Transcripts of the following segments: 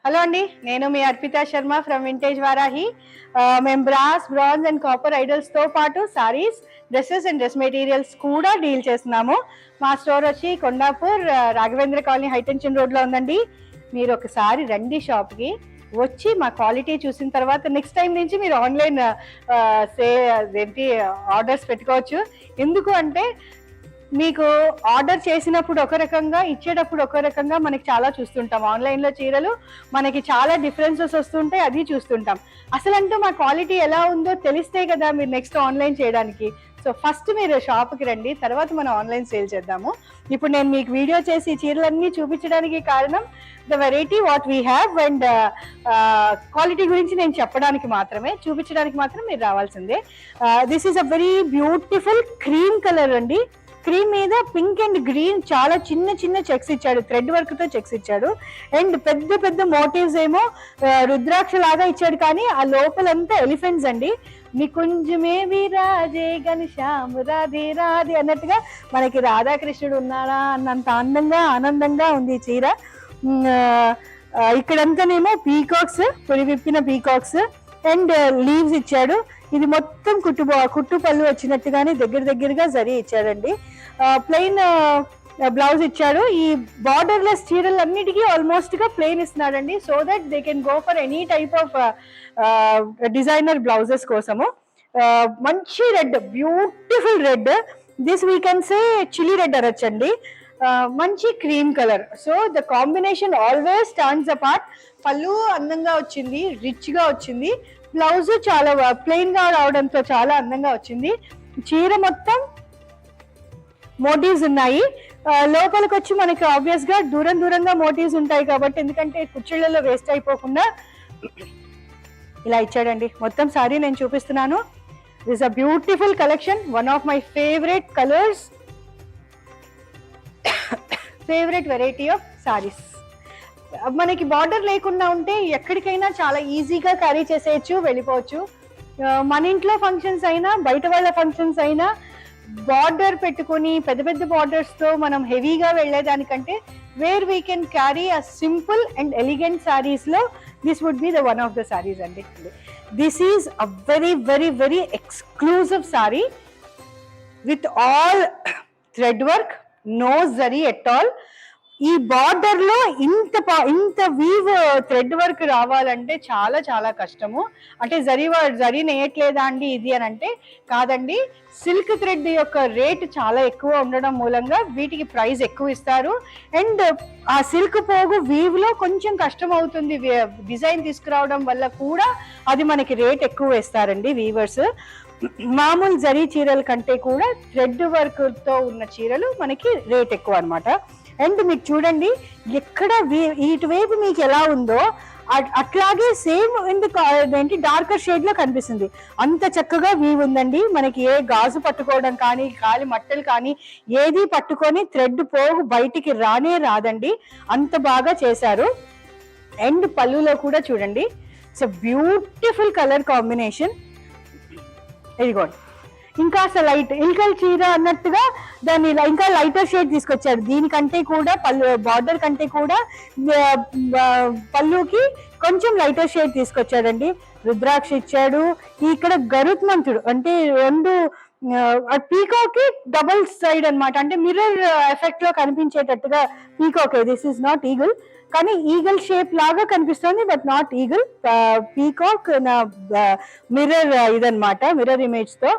Hello అండి, నేను మీ Arpita Sharma from vintage Varahi. మేము బ్రాస్, బ్రాంజ్ అండ్ కాపర్ ఐడల్స్తో పాటు saris, dresses and dress materials కూడా డీల్ చేస్తున్నాము. మా స్టోర్ వచ్చి కొండాపూర్ రాఘవేంద్ర కాలనీ హైటెన్షన్ రోడ్లో ఉందండి. మీరు ఒకసారి రండి షాప్కి, వచ్చి మా క్వాలిటీ చూసిన తర్వాత నెక్స్ట్ టైం నుంచి మీరు ఆన్లైన్ ఆర్డర్స్ పెట్టుకోవచ్చు. ఎందుకు అంటే మీకు ఆర్డర్ చేసినప్పుడు ఒక రకంగా, ఇచ్చేటప్పుడు ఒక రకంగా మనకి చాలా చూస్తుంటాం. ఆన్లైన్లో చీరలు మనకి చాలా డిఫరెన్సెస్ వస్తుంటాయి, అది చూస్తుంటాం. అసలంటూ మా క్వాలిటీ ఎలా ఉందో తెలిస్తే కదా మీరు నెక్స్ట్ ఆన్లైన్ చేయడానికి. సో ఫస్ట్ మీరు షాప్కి రండి, తర్వాత మనం ఆన్లైన్ సేల్ చేద్దాము. ఇప్పుడు నేను మీకు వీడియో చేసి చీరలన్నీ చూపించడానికి కారణం the variety what we have and quality గురించి నేను చెప్పడానికి మాత్రమే, చూపించడానికి మాత్రం మీరు రావాల్సిందే. This is a very beautiful cream colour అండి. క్రీమ్ మీద పింక్ అండ్ గ్రీన్ చాలా చిన్న చిన్న చెక్స్ ఇచ్చాడు, థ్రెడ్ వర్క్ తో చెక్స్ ఇచ్చాడు. అండ్ పెద్ద పెద్ద మోటివ్స్ ఏమో రుద్రాక్ష లాగా ఇచ్చాడు, కానీ ఆ లోపలంతా ఎలిఫెంట్స్ అండి. నికుంజమే విరాజే ఘనశ్యామ్ రాధే రాధే అన్నట్టుగా మనకి రాధాకృష్ణుడు ఉన్నారా అన్నంత ఆనందంగా ఉంది ఈ చీర. ఇక్కడంతానేమో పీకాక్స్, పొడి విప్పిన పీకాక్స్ అండ్ లీవ్స్ ఇచ్చాడు. ఇది మొత్తం కుట్టు పళ్ళు వచ్చినట్టుగానే దగ్గరగా జరీ ఇచ్చాడండి. ప్లెయిన్ బ్లౌజ్ ఇచ్చాడు. ఈ బార్డర్లెస్ చీరలన్నిటికీ ఆల్మోస్ట్ గా ప్లెయిన్ ఇస్తున్నాడండి, so that they can go for any type of designer blouses కోసము. మంచి red, beautiful red, this we can say chilli red అనొచ్చండి. మంచి cream colour, so the combination always stands apart. పళ్ళు అందంగా వచ్చింది, రిచ్ గా వచ్చింది. బ్లౌజ్ చాలా ప్లెయిన్ గా రావడంతో చాలా అందంగా వచ్చింది. చీర మొత్తం మోటివ్స్ ఉన్నాయి. లోపలికి వచ్చి మనకి ఆబ్వియస్ గా దూరంగా మోటివ్స్ ఉంటాయి కాబట్టి, ఎందుకంటే కుర్చీలలో వేస్ట్ అయిపోకుండా ఇలా ఇచ్చాడండి. మొత్తం సారీ నేను చూపిస్తున్నాను. This a beautiful collection, one of my favourite colours, favourite variety of saris. మనకి బార్డర్ లేకుండా ఉంటే ఎక్కడికైనా చాలా ఈజీగా క్యారీ చేసేయచ్చు, వెళ్ళిపోవచ్చు. మన ఇంట్లో ఫంక్షన్స్ అయినా, బయట వాళ్ళ ఫంక్షన్స్ అయినా బార్డర్ పెట్టుకుని పెద్ద పెద్ద బార్డర్స్ తో మనం హెవీగా వెళ్ళేదానికంటే where we can carry a simple and elegant sarees లో this would be the one of the sarees అండి. This is a very exclusive saree with all thread work, no zari at all. ఈ బార్డర్ లో ఇంత వీవ్ థ్రెడ్ వర్క్ రావాలంటే చాలా కష్టము. అంటే జరీ నేయట్లేదా అండి ఇది అని అంటే కాదండి, సిల్క్ థ్రెడ్ యొక్క రేట్ చాలా ఎక్కువ ఉండడం మూలంగా వీటికి ప్రైస్ ఎక్కువ ఇస్తారు. అండ్ ఆ సిల్క్ పోగు వీవ్ లో కొంచెం కష్టం అవుతుంది, డిజైన్ తీసుకురావడం వల్ల కూడా అది మనకి రేట్ ఎక్కువ వేస్తారండి వీవర్స్. మామూలు జరీ చీరల కంటే కూడా థ్రెడ్ వర్క్ తో ఉన్న చీరలు మనకి రేట్ ఎక్కువ అనమాట. అండ్ మీకు చూడండి, ఎక్కడ ఇటువైపు మీకు ఎలా ఉందో అట్లాగే సేమ్ ఏంటి డార్కర్ షేడ్ లో కనిపిస్తుంది. అంత చక్కగా వీవ్ ఉందండి. మనకి ఏ గాజు పట్టుకోవడం కానీ, కాలి మట్టలు కానీ ఏది పట్టుకొని థ్రెడ్ పోగు బయటికి రాదండి, అంత బాగా చేశారు. అండ్ పళ్ళులో కూడా చూడండి, ఇట్స్ బ్యూటిఫుల్ కలర్ కాంబినేషన్. ఇదిగోండి, ఇంకా అసలు లైట్ ఇల్కల్ చీర అన్నట్టుగా దాన్ని ఇంకా లైటర్ షేడ్ తీసుకొచ్చారు. దీనికంటే కూడా పళ్ళు బార్డర్ కంటే కూడా పళ్ళుకి కొంచెం లైటర్ షేడ్ తీసుకొచ్చాడండి. రుద్రాక్ష ఇచ్చాడు. ఇక్కడ గరుత్మంతుడు అంటే రెండు పీకాక్ డబుల్ సైడ్ అనమాట, అంటే మిర్రర్ ఎఫెక్ట్ లో కనిపించేటట్టుగా peacock. This is not eagle, కానీ ఈగల్ షేప్ లాగా కనిపిస్తుంది, but not eagle. Peacock mirror ఇదనమాట, మిర్రర్ ఇమేజ్ తో.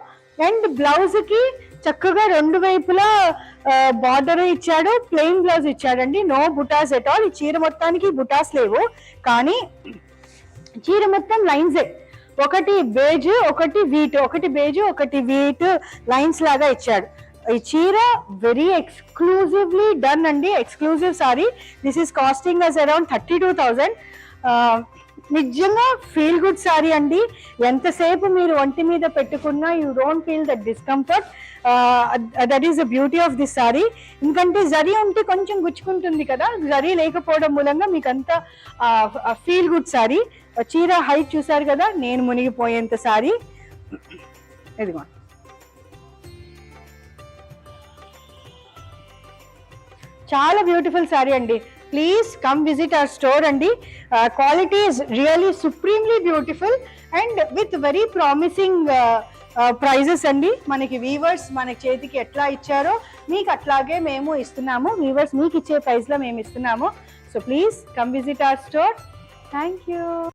అండ్ బ్లౌజ్ కి చక్కగా రెండు వైపులా బార్డర్ ఇచ్చాడు, ప్లెయిన్ బ్లౌజ్ ఇచ్చాడండి, నో బుటాస్ ఎట్ ఆల్. ఈ చీర మొత్తానికి బుటాస్ లేవు, కానీ చీర మొత్తం లైన్సే, ఒకటి బేజ్ ఒకటి వీట్, ఒకటి బేజ్ ఒకటి వీట్ లైన్స్ లాగా ఇచ్చాడు. ఈ చీర వెరీ ఎక్స్క్లూజివ్లీ డన్ అండి, exclusive sorry. This is costing us around 32,000. నిజంగా ఫీల్ గుడ్ సారీ అండి. ఎంతసేపు మీరు ఒంటి మీద పెట్టుకున్నా you don't feel that discomfort. That is the beauty of this sorry. ఎందుకంటే జరీ ఉంటే కొంచెం గుచ్చుకుంటుంది కదా, జరీ లేకపోవడం మూలంగా మీకు అంతా ఫీల్ గుడ్ సారీ. చీర హైట్ చూసారు కదా, నేను మునిగిపోయేంత సారీ. ఇదిగో చాలా బ్యూటిఫుల్ సారీ అండి. Please come visit our store అండి. Quality is really supremely beautiful and with very promising prices అండి. మనకి వీవర్స్ మన చేతికి ఎట్లా ఇచ్చారో మీకు అట్లాగే మేము ఇస్తున్నాము. వీవర్స్ మీకు ఇచ్చే ప్రైస్లో మేము ఇస్తున్నాము. So please come visit our store. Thank you.